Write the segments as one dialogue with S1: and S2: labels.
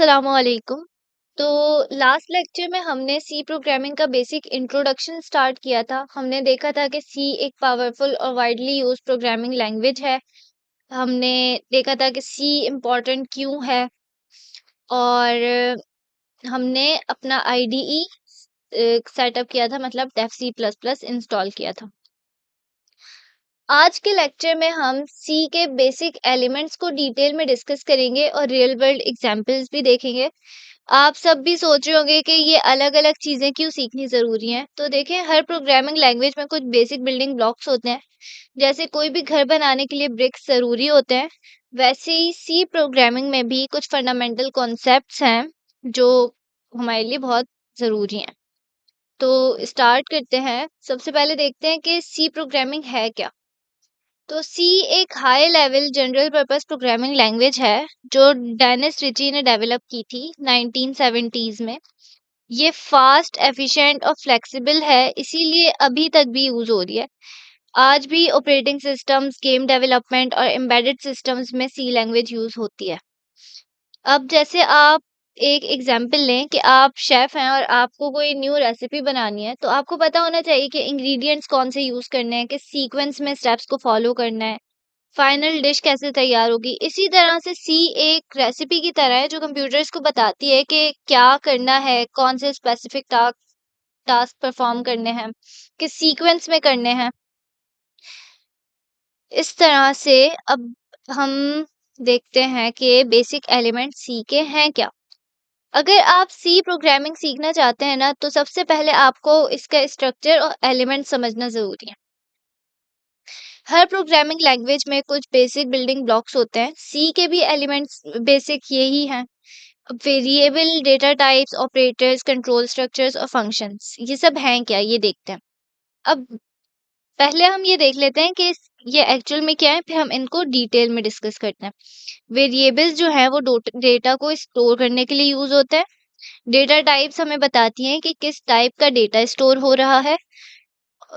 S1: अस्सलामुअलैकुम। तो last lecture में हमने सी प्रोग्रामिंग का बेसिक इंट्रोडक्शन स्टार्ट किया था। हमने देखा था कि सी एक पावरफुल और वाइडली यूज्ड प्रोग्रामिंग लैंग्वेज है। हमने देखा था कि सी इम्पोर्टेंट क्यों है और हमने अपना आईडीई सेटअप किया था, मतलब Dev C plus plus install किया था। आज के लेक्चर में हम सी के बेसिक एलिमेंट्स को डिटेल में डिस्कस करेंगे और रियल वर्ल्ड एग्जांपल्स भी देखेंगे। आप सब भी सोच रहे होंगे कि ये अलग-अलग चीज़ें क्यों सीखनी ज़रूरी हैं। तो देखें, हर प्रोग्रामिंग लैंग्वेज में कुछ बेसिक बिल्डिंग ब्लॉक्स होते हैं। जैसे कोई भी घर बनाने के लिए ब्रिक्स ज़रूरी होते हैं, वैसे ही सी प्रोग्रामिंग में भी कुछ फंडामेंटल कॉन्सेप्ट्स हैं जो हमारे लिए बहुत ज़रूरी हैं। तो स्टार्ट करते हैं। सबसे पहले देखते हैं कि सी प्रोग्रामिंग है क्या? तो सी एक high level general purpose programming language है जो डेनिस रिची ने डेवलप की थी 1970s में। ये फास्ट, एफिशिएंट और फ्लेक्सिबल है, इसीलिए अभी तक भी यूज हो रही है। आज भी ऑपरेटिंग सिस्टम्स, गेम डेवलपमेंट और एम्बेडेड सिस्टम्स में सी लैंग्वेज यूज होती है। अब जैसे आप एक एग्जांपल लें कि आप शेफ हैं और आपको कोई न्यू रेसिपी बनानी है, तो आपको पता होना चाहिए कि इंग्रेडिएंट्स कौन से यूज करने हैं, किस सीक्वेंस में स्टेप्स को फॉलो करना है, फाइनल डिश कैसे तैयार होगी। इसी तरह से सी एक रेसिपी की तरह है जो कंप्यूटर्स को बताती है कि क्या करना है, कौन से स्पेसिफिक टास्क परफॉर्म करने हैं, किस सीक्वेंस में करने हैं। इस तरह से अब हम देखते हैं कि बेसिक एलिमेंट सी के हैं क्या। अगर आप सी प्रोग्रामिंग सीखना चाहते हैं ना, तो सबसे पहले आपको इसका स्ट्रक्चर और एलिमेंट समझना जरूरी है। हर प्रोग्रामिंग लैंग्वेज में कुछ बेसिक बिल्डिंग ब्लॉक्स होते हैं। सी के भी एलिमेंट्स बेसिक यही हैं। Variable, data types, operators, control structures और फंक्शंस, ये सब हैं क्या, ये देखते हैं। अब पहले हम ये देख लेते हैं कि ये एक्चुअल में क्या है, फिर हम इनको डिटेल में डिस्कस करते हैं। वेरिएबल्स जो है वो डेटा को स्टोर करने के लिए यूज होते हैं। डेटा टाइप्स हमें बताती हैं कि किस टाइप का डेटा स्टोर हो रहा है,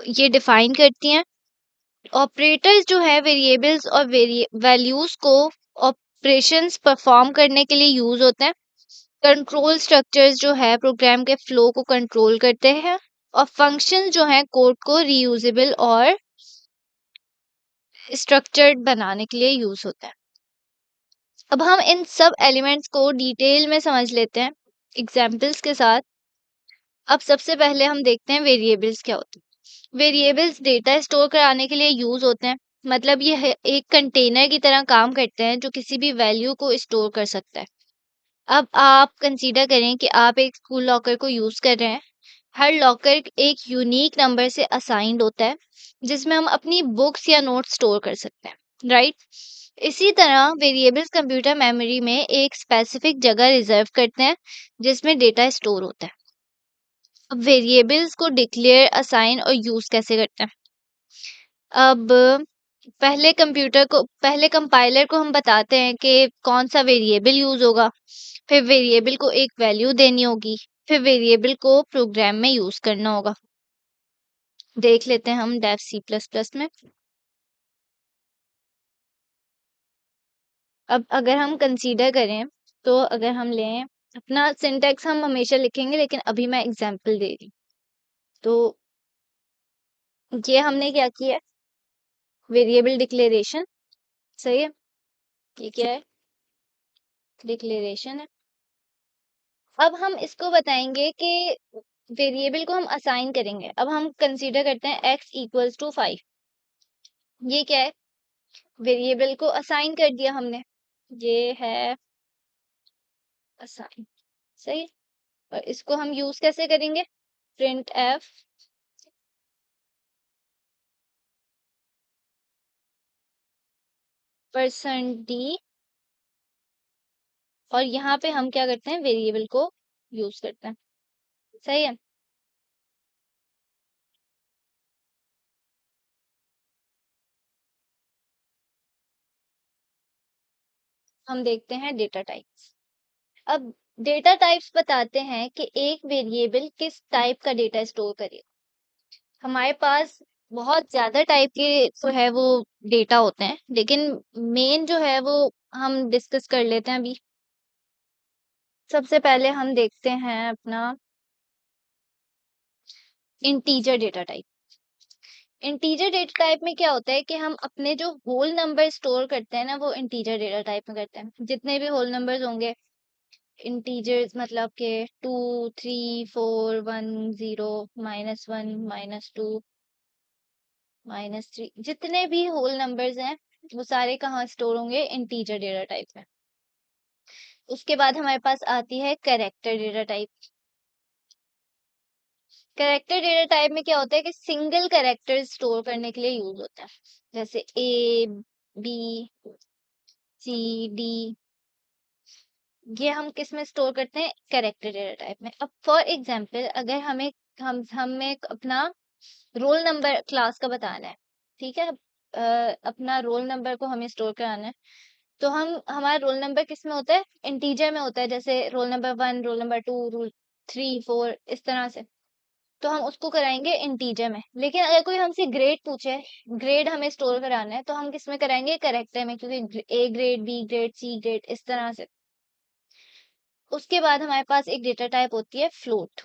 S1: ये डिफाइन करती हैं। ऑपरेटर्स जो है वेरिएबल्स और वैल्यूज को ऑपरेशंस परफॉर्म करने के लिए यूज होते हैं। कंट्रोल स्ट्रक्चर्स जो है प्रोग्राम के फ्लो को कंट्रोल करते हैं। और फंक्शंस जो है कोड को रीयूजेबल और स्ट्रक्चर्ड बनाने के लिए यूज होता है। अब हम इन सब एलिमेंट्स को डिटेल में समझ लेते हैं एग्जाम्पल्स के साथ। अब सबसे पहले हम देखते हैं वेरिएबल्स क्या होते हैं। वेरिएबल्स डेटा स्टोर कराने के लिए यूज होते हैं। मतलब ये एक कंटेनर की तरह काम करते हैं जो किसी भी वैल्यू को स्टोर कर सकता है। अब आप कंसीडर करें कि आप एक स्कूल लॉकर को यूज कर रहे हैं। हर लॉकर एक यूनिक नंबर से असाइंड होता है जिसमें हम अपनी बुक्स या नोट्स स्टोर कर सकते हैं, राइट। इसी तरह वेरिएबल्स कंप्यूटर मेमोरी में एक स्पेसिफिक जगह रिजर्व करते हैं जिसमें डेटा स्टोर होता है। अब वेरिएबल्स को डिक्लेयर, असाइन और यूज कैसे करते हैं। अब पहले कंपाइलर को हम बताते हैं कि कौन सा वेरिएबल यूज होगा, फिर वेरिएबल को एक वैल्यू देनी होगी, फिर वेरिएबल को प्रोग्राम में यूज करना होगा। देख लेते हैं हम डेफ सी प्लस प्लस में। अब अगर हम कंसीडर करें, तो अगर हम लें अपना सिंटेक्स, हम हमेशा लिखेंगे लेकिन अभी मैं एग्जांपल दे रही हूँ। तो ये हमने क्या किया है, वेरिएबल डिक्लेरेशन, सही है। ये क्या है, डिक्लेरेशन है। अब हम इसको बताएंगे कि वेरिएबल को हम असाइन करेंगे। अब हम कंसीडर करते हैं x इक्वल्स टू 5। ये क्या है, वेरिएबल को असाइन कर दिया हमने, ये है असाइन, सही है। और इसको हम यूज कैसे करेंगे, प्रिंट एफ %d, और यहाँ पे हम क्या करते हैं, वेरिएबल को यूज करते हैं, सही है। हम देखते हैं डेटा टाइप्स। अब डेटा टाइप्स बताते हैं कि एक वेरिएबल किस टाइप का डेटा स्टोर करेगा। हमारे पास बहुत ज्यादा टाइप के जो है वो डेटा होते हैं, लेकिन मेन जो है वो हम डिस्कस कर लेते हैं अभी। सबसे पहले हम देखते हैं अपना integer data type. Integer data type में क्या होता है कि हम अपने जो होल नंबर स्टोर करते हैं ना, वो इंटीजर डेटा टाइप में करते हैं। जितने भी होल नंबर्स होंगे, इंटीजर्स मतलब के 2 3 4 1 0 -1 -2 -3, जितने भी होल नंबर्स हैं वो सारे कहाँ स्टोर होंगे? इंटीजर डेटा टाइप में। उसके बाद हमारे पास आती है character data type. Character data type में क्या होता है कि सिंगल कैरेक्टर स्टोर करने के लिए यूज होता है, जैसे ए, बी, सी, डी। ये हम किस में स्टोर करते हैं? कैरेक्टर डेटा टाइप में। अब फॉर एग्जांपल अगर हमें अपना रोल नंबर क्लास का बताना है, ठीक है, अपना रोल नंबर को हमें स्टोर कराना है, तो हम हमारा रोल नंबर किस में होता है? इंटीजर में होता है, जैसे roll number 1, roll number 2, roll 3, 4, इस तरह से। तो हम उसको कराएंगे इंटीजर में। लेकिन अगर कोई हमसे ग्रेड पूछे, ग्रेड हमें स्टोर कराना है, तो हम किस में कराएंगे? कैरेक्टर में, क्योंकि A grade, B grade, C grade, इस तरह से। उसके बाद हमारे पास एक डेटा टाइप होती है फ्लोट।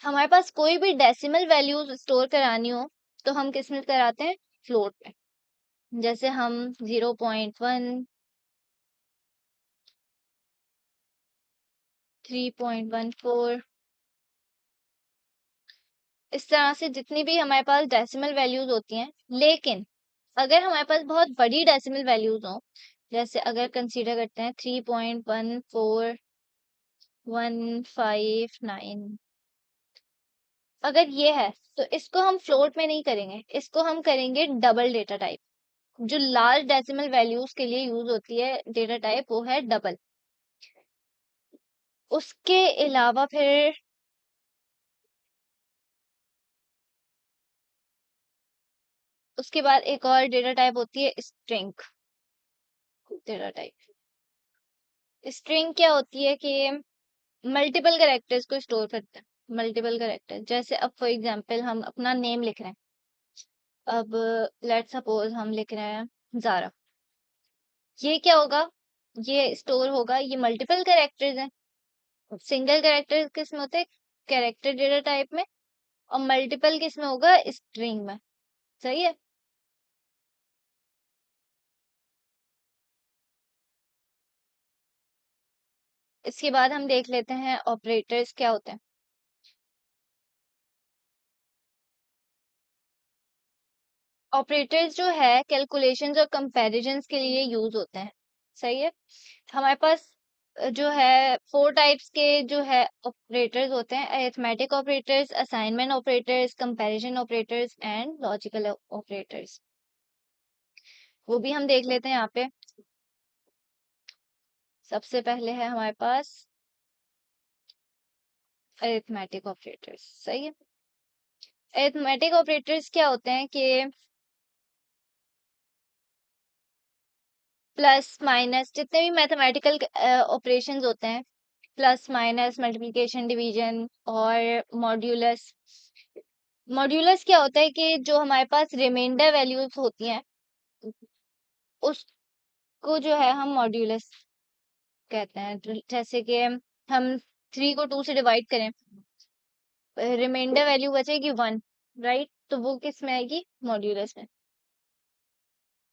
S1: हमारे पास कोई भी डेसिमल वैल्यूज स्टोर करानी हो तो हम किस में कराते हैं? फ्लोट में। जैसे हम 0.1, 3.14, इस तरह से जितनी भी हमारे पास डेसिमल वैल्यूज होती हैं। लेकिन अगर हमारे पास बहुत बड़ी डेसिमल वैल्यूज हो, जैसे अगर कंसीडर करते हैं 3.14159, अगर ये है तो इसको हम फ्लोट में नहीं करेंगे, इसको हम करेंगे डबल डेटा टाइप। जो लार्ज डेसिमल वैल्यूज के लिए यूज होती है डेटा टाइप, वो है डबल। उसके अलावा फिर उसके बाद एक और डेटा टाइप होती है स्ट्रिंग डेटा टाइप। स्ट्रिंग क्या होती है कि मल्टीपल कैरेक्टर्स को स्टोर करते हैं। मल्टीपल कैरेक्टर, जैसे अब फॉर एग्जांपल हम अपना नेम लिख रहे हैं। अब लेट सपोज हम लिख रहे हैं जारा। ये क्या होगा? ये स्टोर होगा, ये मल्टीपल कैरेक्टर्स हैं। सिंगल कैरेक्टर किस में होते हैं? कैरेक्टर डेटा टाइप में। और मल्टीपल किस में होगा? स्ट्रिंग में। सही है। इसके बाद हम देख लेते हैं ऑपरेटर्स क्या होते हैं। ऑपरेटर्स जो है कैलकुलेशंस और कंपैरिजंस के लिए यूज होते हैं। सही है। हमारे पास जो है 4 टाइप्स के जो है ऑपरेटर्स होते हैं: arithmetic operators, assignment operators, comparison operators and logical operators. वो भी हम देख लेते हैं यहाँ पे। सबसे पहले है हमारे पास अरिथमेटिक ऑपरेटर्स। सही है। अरिथमेटिक ऑपरेटर्स क्या होते हैं कि प्लस माइनस, जितने भी मैथमेटिकल ऑपरेशंस होते हैं, प्लस माइनस, मल्टीप्लिकेशन, डिवीजन और मॉड्यूलस। मॉड्यूलस क्या होता है कि जो हमारे पास रिमाइंडर वैल्यूज होती हैं, उसको जो है हम मॉड्यूलस कहते हैं। जैसे कि हम 3 को 2 से डिवाइड करें, रिमाइंडर वैल्यू बचेगी 1, राइट? तो वो किस में आएगी? मॉड्यूलस में।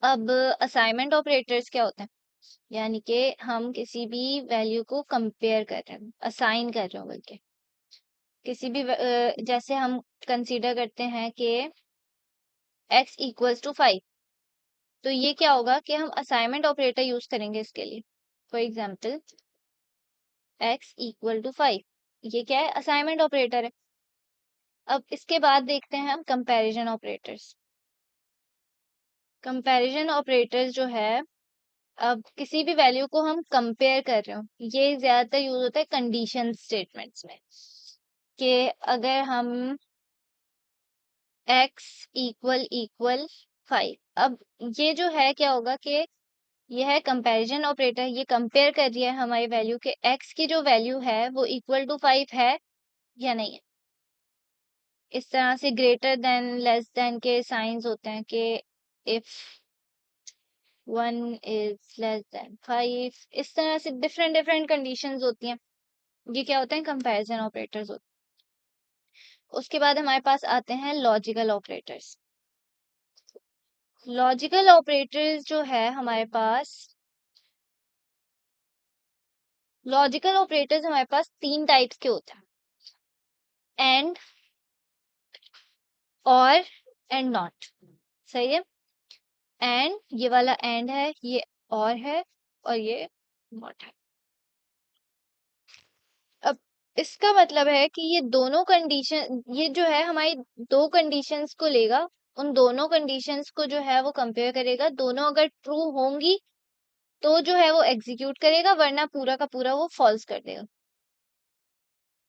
S1: अब असाइनमेंट ऑपरेटर्स क्या होते हैं? यानी कि हम किसी भी वैल्यू को कंपेयर कर रहे हैं, असाइन कर रहे हो, बल्कि किसी भी जैसे हम कंसीडर करते हैं कि x इक्वल्स टू 5, तो ये क्या होगा कि हम असाइनमेंट ऑपरेटर यूज करेंगे इसके लिए। For example x equal to 5, ये क्या है? असाइनमेंट ऑपरेटर है। अब इसके बाद देखते हैं हम कंपैरिजन ऑपरेटर्स। कंपैरिजन ऑपरेटर्स जो है, अब किसी भी वैल्यू को हम कंपेयर कर रहे हो, ये ज्यादातर यूज होता है कंडीशन स्टेटमेंट्स में, कि अगर हम x इक्वल इक्वल 5, अब ये जो है क्या होगा कि ये है कंपैरिजन ऑपरेटर, ये कंपेयर कर रही है हमारी वैल्यू के x की जो वैल्यू है वो इक्वल टू 5 है या नहीं है। इस तरह से ग्रेटर देन, लेस देन के साइंस होते हैं कि इफ 1 इज लेस देन 5, इस तरह से डिफरेंट डिफरेंट कंडीशंस होती हैं। ये क्या होते हैं? कंपैरिजन ऑपरेटर्स होते हैं। उसके बाद हमारे पास आते हैं लॉजिकल ऑपरेटर्स। लॉजिकल ऑपरेटर्स जो है हमारे पास, लॉजिकल ऑपरेटर्स हमारे पास तीन टाइप्स के होते हैं, एंड, और, एंड नॉट। सही है। एंड, ये वाला एंड है, ये और है, और ये नॉट है। अब इसका मतलब है कि ये दोनों कंडीशन, ये जो है हमारी दो कंडीशंस को लेगा, उन दोनों कंडीशंस को जो है वो कंपेयर करेगा, दोनों अगर ट्रू होंगी तो जो है वो एग्जीक्यूट करेगा, वरना पूरा का पूरा वो फॉल्स कर देगा।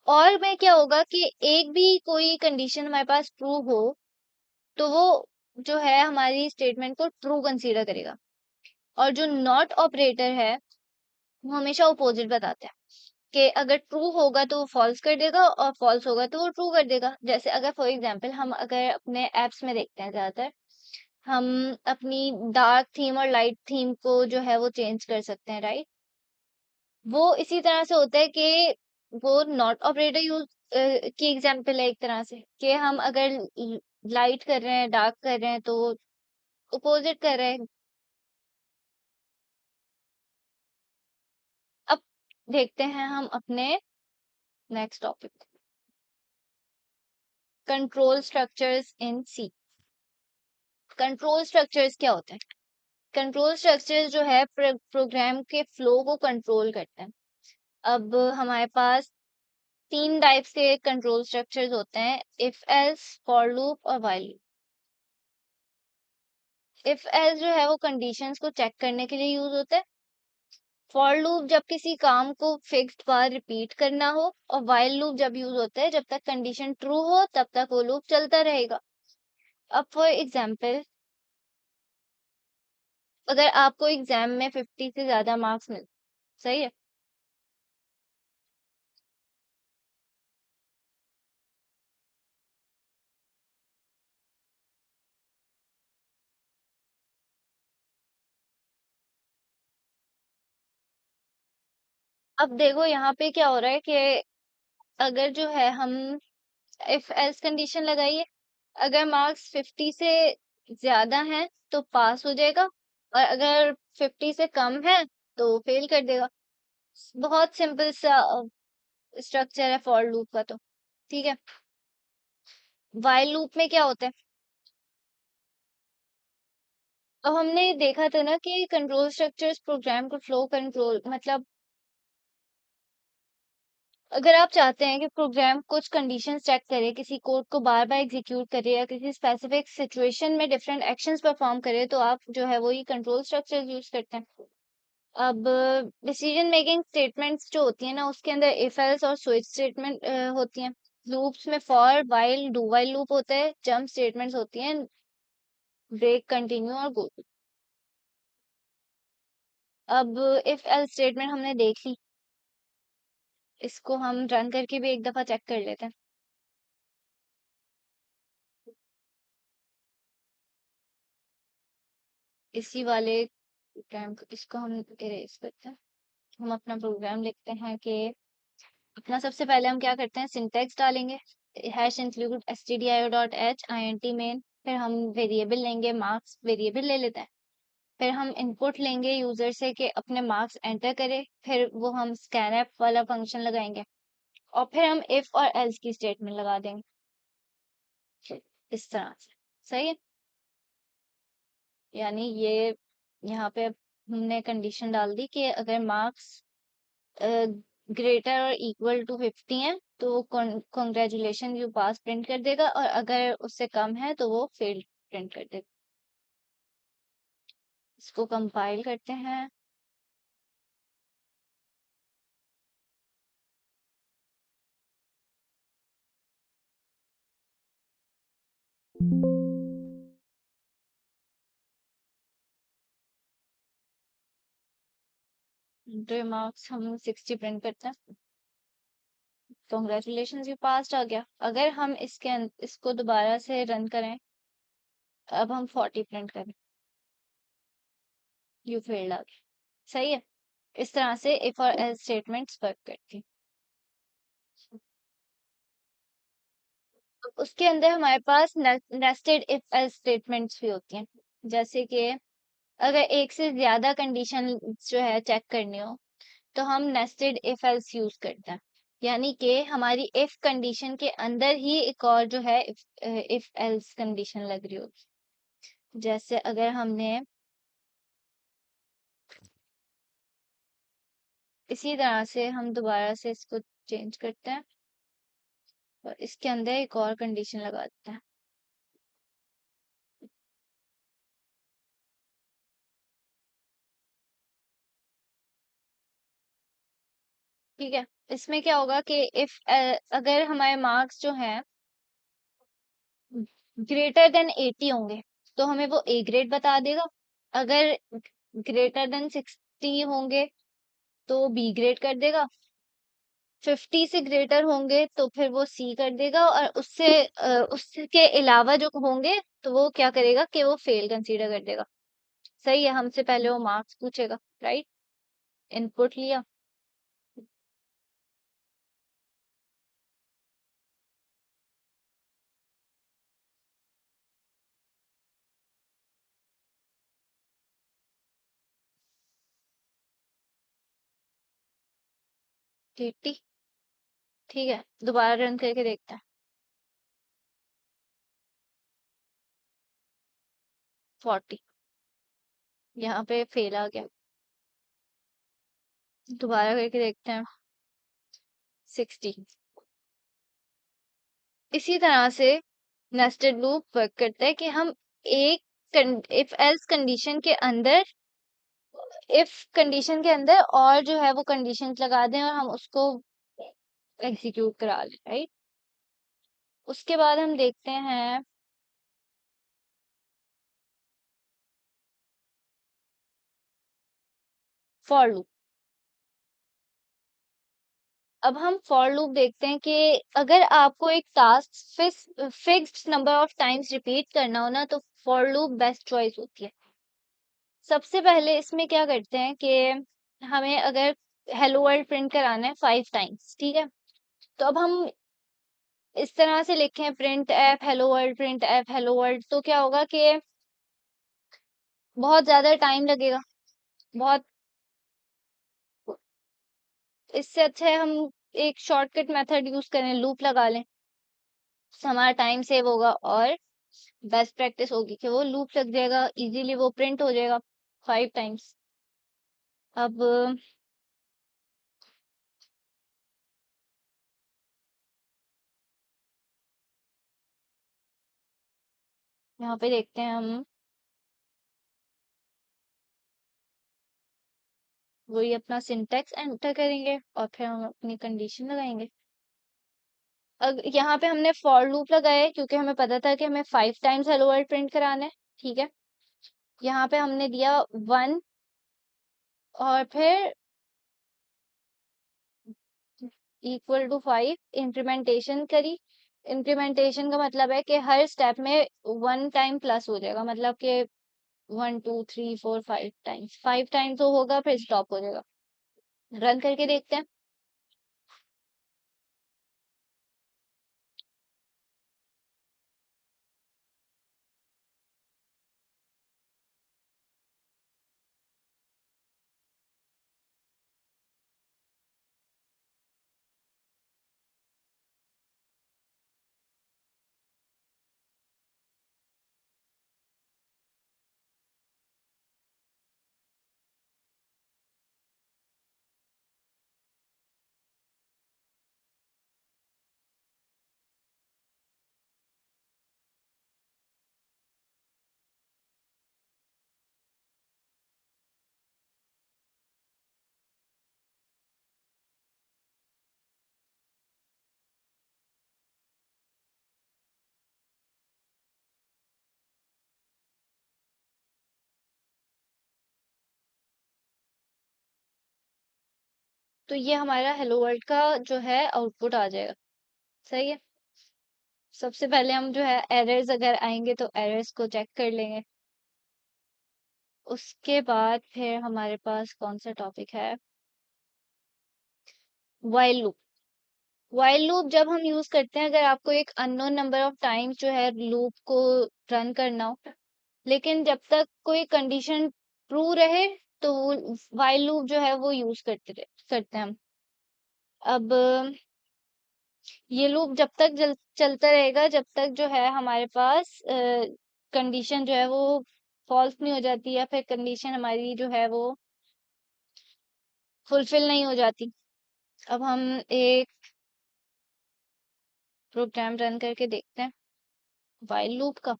S1: और में क्या होगा कि एक भी कोई कंडीशन हमारे पास ट्रू हो तो वो जो है हमारी स्टेटमेंट को ट्रू कंसीडर करेगा। और जो नॉट ऑपरेटर है वो हमेशा अपोजिट बताते हैं कि अगर ट्रू होगा तो वो फॉल्स कर देगा, और फॉल्स होगा तो वो ट्रू कर देगा। जैसे अगर फॉर एग्जांपल हम अगर अपने एप्स में देखते हैं, ज्यादातर हम अपनी डार्क थीम और लाइट थीम को जो है वो चेंज कर सकते हैं, राइट? वो इसी तरह से होता है कि वो नॉट ऑपरेटर यूज की एग्जांपल है एक तरह से, कि हम अगर लाइट कर रहे हैं, डार्क कर रहे हैं, तो अपोजिट कर रहे हैं। अब देखते हैं हम अपने next topic, control structures in C. Control structures क्या होते हैं? कंट्रोल स्ट्रक्चर्स जो है प्रोग्राम के फ्लो को कंट्रोल करते हैं। अब हमारे पास तीन टाइप्स के कंट्रोल स्ट्रक्चर्स होते हैं, इफ एल्स, फॉर लूप और व्हाइल लूप। इफ एल्स जो है वो कंडीशंस को चेक करने के लिए यूज होता है। फॉर लूप जब किसी काम को फिक्स्ड बार रिपीट करना हो, और व्हाइल लूप जब यूज होता है जब तक कंडीशन ट्रू हो तब तक वो लूप चलता रहेगा। अब फॉर एग्जाम्पल, अगर आपको एग्जाम में 50 से ज्यादा मार्क्स मिल, सही है, अब देखो यहाँ पे क्या हो रहा है कि अगर जो है हम इफ एल्स कंडीशन लगाइए, अगर मार्क्स 50 से ज्यादा हैं तो पास हो जाएगा, और अगर 50 से कम है तो फेल कर देगा। बहुत सिंपल सा स्ट्रक्चर है फॉर लूप का तो, ठीक है। व्हाइल लूप में क्या होता है? अब हमने देखा था ना कि कंट्रोल स्ट्रक्चर्स प्रोग्राम को फ्लो कंट्रोल, मतलब अगर आप चाहते हैं कि प्रोग्राम कुछ कंडीशन चेक करे, किसी कोड को बार बार एग्जीक्यूट करे, या किसी स्पेसिफिक सिचुएशन में डिफरेंट एक्शंस परफॉर्म करे, तो आप जो है वो ये कंट्रोल स्ट्रक्चर यूज करते हैं। अब डिसीजन मेकिंग स्टेटमेंट्स जो होती है ना, उसके अंदर इफ एल्स और स्विच स्टेटमेंट होती हैं। लूप्स में for, while, do while loop होता है। जंप स्टेटमेंट्स होती हैं, ब्रेक, कंटिन्यू और गो। अब इफ एल्स स्टेटमेंट हमने देख ली, इसको हम रन करके भी एक दफा चेक कर लेते हैं। इसी वाले प्रोग्राम को, इसको हम इरेज करते हैं। हम अपना प्रोग्राम लिखते हैं कि अपना, सबसे पहले हम क्या करते हैं, सिंटेक्स डालेंगे, hash include stdio.h int main. फिर हम वेरिएबल लेंगे, मार्क्स वेरिएबल ले लेते हैं। फिर हम इनपुट लेंगे यूजर से कि अपने मार्क्स एंटर करे, फिर वो हम स्कैनफ वाला फंक्शन लगाएंगे, और फिर हम इफ और एल्स की स्टेटमेंट लगा देंगे, इस तरह से। सही है। यानी ये यहाँ पे हमने कंडीशन डाल दी कि अगर मार्क्स ग्रेटर और इक्वल टू 50 है तो कॉन्ग्रेचुलेशन यू पास प्रिंट कर देगा, और अगर उससे कम है तो वो फेल प्रिंट कर देगा। इसको कंपाइल करते हैं। इंटर मार्क्स हम 60 प्रिंट करते हैं, कॉन्ग्रेचुलेशन यू पास आ गया। अगर हम इसको दोबारा से रन करें, अब हम 40 प्रिंट करें, यू फेल्ड आ गया। सही है। इस तरह से इफ और एल्स स्टेटमेंट्स वर्क करती हैं। उसके अंदर हमारे पास नेस्टेड इफ एल्स स्टेटमेंट्स भी होती हैं। जैसे कि अगर एक से ज्यादा कंडीशन जो है चेक करनी हो तो हम नेस्टेड इफ एल्स यूज करते हैं। यानी कि हमारी इफ कंडीशन के अंदर ही एक और जो है इफ एल्स कंडीशन लग रही होगी। जैसे अगर हमने इसी तरह से हम दोबारा से इसको चेंज करते हैं और इसके अंदर एक और कंडीशन लगाते हैं। ठीक है। इसमें क्या होगा कि इफ अगर हमारे मार्क्स जो हैं ग्रेटर देन 80 होंगे तो हमें वो ए ग्रेड बता देगा। अगर ग्रेटर देन 60 होंगे तो बी ग्रेड कर देगा। 50 से ग्रेटर होंगे तो फिर वो सी कर देगा और उसके अलावा जो होंगे तो वो क्या करेगा कि वो फेल कंसीडर कर देगा। सही है। हमसे पहले वो मार्क्स पूछेगा। राइट। इनपुट लिया। टी। ठीक है। दोबारा रन करके देखते हैं। 40। यहाँ पे फेल आ गया। दोबारा करके देखते हैं। 60। इसी तरह से नेस्टेड लूप वर्क करता है कि हम एक इफ एल्स कंडीशन के अंदर और जो है वो कंडीशंस लगा दें और हम उसको एग्जीक्यूट करा लें। राइट। उसके बाद हम देखते हैं फॉर लूप। अब हम फॉर लूप देखते हैं कि अगर आपको एक task fixed number of times repeat करना हो ना तो फॉर लूप बेस्ट चॉइस होती है। सबसे पहले इसमें क्या करते हैं कि हमें अगर हेलो वर्ल्ड प्रिंट कराना है 5 टाइम्स। ठीक है। तो अब हम इस तरह से लिखें print F hello world print F hello world तो क्या होगा कि बहुत ज्यादा टाइम लगेगा। बहुत। इससे अच्छा है हम एक शॉर्टकट मेथड यूज करें लूप लगा लें। उससे हमारा टाइम सेव होगा और बेस्ट प्रैक्टिस होगी कि वो लूप लग जाएगा इजीली वो प्रिंट हो जाएगा 5 टाइम्स। अब यहाँ पे देखते हैं हम वही अपना सिंटेक्स एंटर करेंगे और फिर हम अपनी कंडीशन लगाएंगे। यहाँ पे हमने फॉर लूप लगाया है क्योंकि हमें पता था कि हमें 5 टाइम्स हेलो वर्ल्ड प्रिंट कराना है। ठीक है। यहाँ पे हमने दिया 1 और फिर इक्वल टू 5 इंप्लीमेंटेशन करी। इंप्लीमेंटेशन का मतलब है कि हर स्टेप में 1 टाइम प्लस हो जाएगा मतलब कि 1 2 3 4 5 टाइम्स 5 टाइम्स तो होगा फिर स्टॉप हो जाएगा। रन करके देखते हैं। तो ये हमारा हेलो वर्ल्ड का जो है आउटपुट आ जाएगा। सही है। सबसे पहले हम जो है एरर्स अगर आएंगे तो एरर्स को चेक कर लेंगे। उसके बाद फिर हमारे पास कौन सा टॉपिक है, व्हाइल लूप। व्हाइल लूप जब हम यूज करते हैं, अगर आपको एक अननोन नंबर ऑफ टाइम जो है लूप को रन करना हो, लेकिन जब तक कोई कंडीशन ट्रू रहे, तो व्हाइल लूप जो है वो यूज करते हैं हम। अब ये लूप जब तक चलता रहेगा, जब तक जो है हमारे पास कंडीशन जो है वो फॉल्स नहीं हो जाती, या फिर कंडीशन हमारी जो है वो फुलफिल नहीं हो जाती। अब हम एक प्रोग्राम रन करके देखते हैं व्हाइल लूप का।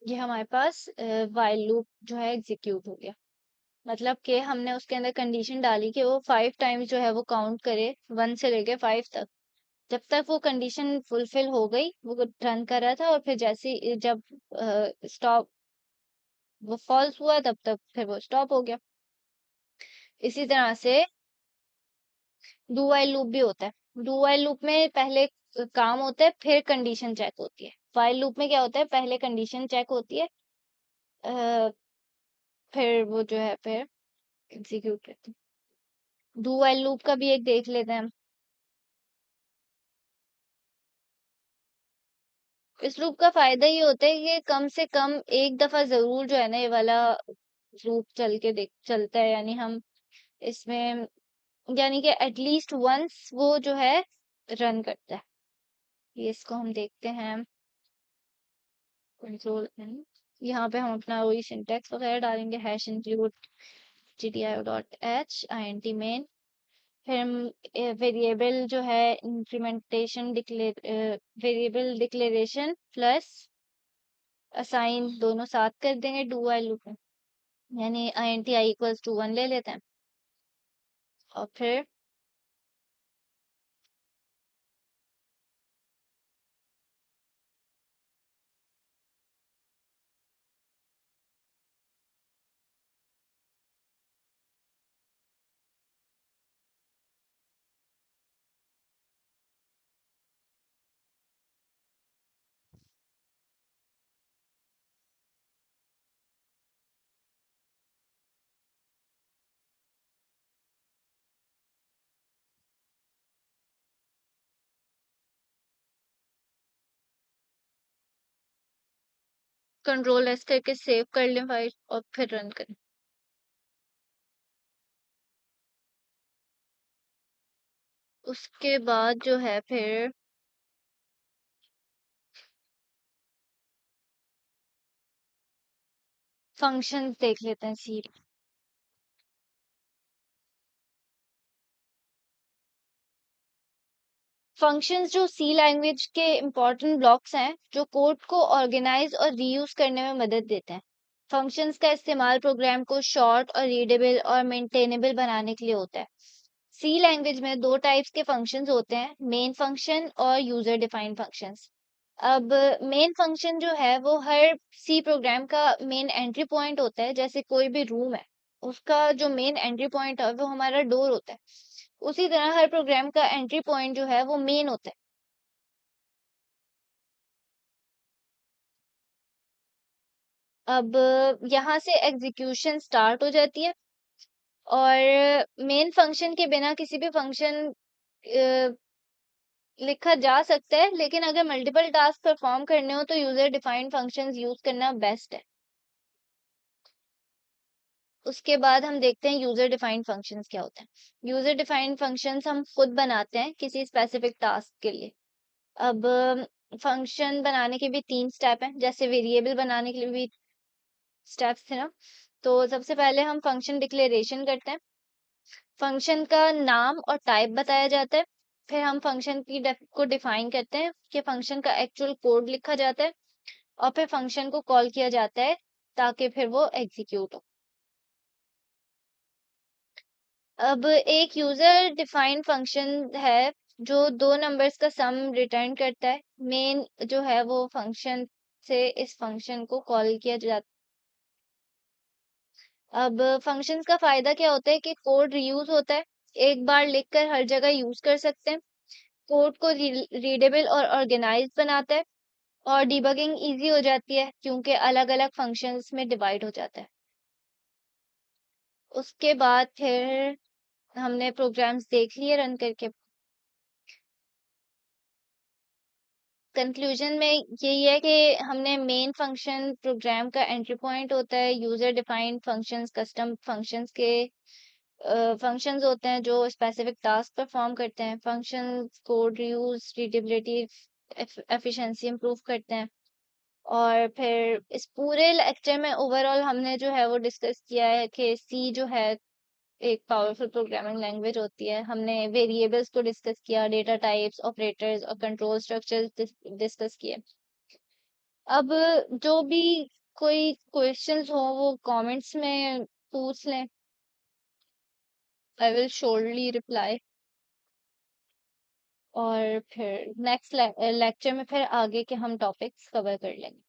S1: ये हमारे पास व्हाइल लूप जो है एग्जीक्यूट हो गया। मतलब कि हमने उसके अंदर कंडीशन डाली कि वो 5 टाइम्स जो है वो काउंट करे, 1 से लेके 5 तक। जब तक वो कंडीशन फुलफिल हो गई, वो रन कर रहा था, और फिर जैसे जब स्टॉप वो फॉल्स हुआ, तब तक फिर वो स्टॉप हो गया। इसी तरह से डू व्हाइल लूप भी होता है। डू व्हाइल लूप में पहले काम होता है, फिर कंडीशन चेक होती है। व्हाइल लूप में क्या होता है, पहले कंडीशन चेक होती है, अ, फिर वो जो है फिर एग्जीक्यूट करते हैं। डू व्हाइल लूप का भी एक देख लेते हैं हम। इस लूप का फायदा ये होता है कि कम से कम एक दफा जरूर जो है ना ये वाला लूप चल के देख चलता है, यानी हम इसमें, यानी कि एटलीस्ट वंस वो जो है रन करता है। ये इसको हम देखते हैं कंट्रोल एन। यहाँ पे हम अपना वही सिंटेक्स वगैरह डालेंगे, हैश इंक्लूड gdio.h int फिर हम वेरिएबल जो है implementation variable declaration plus assign दोनों साथ कर देंगे डू व्हाइल लूप में, यानी INT i = 1 ले लेते हैं। और फिर कंट्रोल एस करके सेव कर लें फाइल, और फिर रन करें। उसके बाद जो है फिर फंक्शन देख लेते हैं सी। फंक्शंस जो सी लैंग्वेज के इम्पोर्टेंट ब्लॉक्स हैं, जो कोड को ऑर्गेनाइज और रीयूज करने में मदद देते हैं। फंक्शंस का इस्तेमाल प्रोग्राम को शॉर्ट और रीडेबल और मेंटेनेबल बनाने के लिए होता है। सी लैंग्वेज में दो टाइप्स के फंक्शंस होते हैं, मेन फंक्शन और यूजर डिफाइंड फंक्शंस। अब मेन फंक्शन जो है वो हर सी प्रोग्राम का मेन एंट्री पॉइंट होता है। जैसे कोई भी रूम है, उसका जो मेन एंट्री पॉइंट है वो हमारा डोर होता है। उसी तरह हर प्रोग्राम का एंट्री पॉइंट जो है वो मेन होता है। अब यहाँ से एग्जीक्यूशन स्टार्ट हो जाती है, और मेन फंक्शन के बिना किसी भी फंक्शन लिखा जा सकता है, लेकिन अगर मल्टीपल टास्क परफॉर्म करने हो तो यूजर डिफाइंड फंक्शंस यूज करना बेस्ट है। उसके बाद हम देखते हैं यूजर डिफाइंड फंक्शंस क्या होते हैं। यूजर डिफाइंड फंक्शंस हम खुद बनाते हैं किसी स्पेसिफिक टास्क के लिए। अब फंक्शन बनाने के भी 3 स्टेप हैं, जैसे वेरिएबल बनाने के लिए भी स्टेप्स थे ना। तो सबसे पहले हम फंक्शन डिक्लेरेशन करते हैं। फंक्शन का नाम और टाइप बताया जाता है। फिर हम फंक्शन की को डिफाइन करते हैं कि फंक्शन का एक्चुअल कोड लिखा जाता है और फिर फंक्शन को कॉल किया जाता है ताकि फिर वो एग्जीक्यूट हो। अब एक यूजर डिफाइंड फंक्शन है जो 2 नंबर्स का सम रिटर्न करता है। मेन जो है वो फंक्शन से इस फंक्शन को कॉल किया जाता है। अब फंक्शंस का फायदा क्या होता है कि कोड रीयूज होता है। एक बार लिखकर हर जगह यूज कर सकते हैं। कोड को रीडेबल और ऑर्गेनाइज बनाता है और डिबगिंग इजी हो जाती है क्योंकि अलग-अलग फंक्शंस में डिवाइड हो जाता है। उसके बाद फिर हमने प्रोग्राम्स देख लिए रन करके। कंक्लूजन में यही है कि हमने मेन फंक्शन प्रोग्राम का एंट्री पॉइंट होता है। User defined functions custom functions के फंक्शंस होते हैं जो स्पेसिफिक टास्क परफॉर्म करते हैं। Functions code reuse readability efficiency improve करते हैं। और फिर इस पूरे लेक्चर में ओवरऑल हमने जो है वो डिस्कस किया है कि सी जो है एक पावरफुल प्रोग्रामिंग लैंग्वेज होती है। हमने वेरिएबल्स को डिस्कस किया, डेटा टाइप्स, ऑपरेटर्स और कंट्रोल स्ट्रक्चर्स डिस्कस किए। अब जो भी कोई क्वेश्चंस हो वो कमेंट्स में पूछ लें। I will surely reply. और फिर नेक्स्ट लेक्चर में फिर आगे के हम टॉपिक्स कवर कर लेंगे।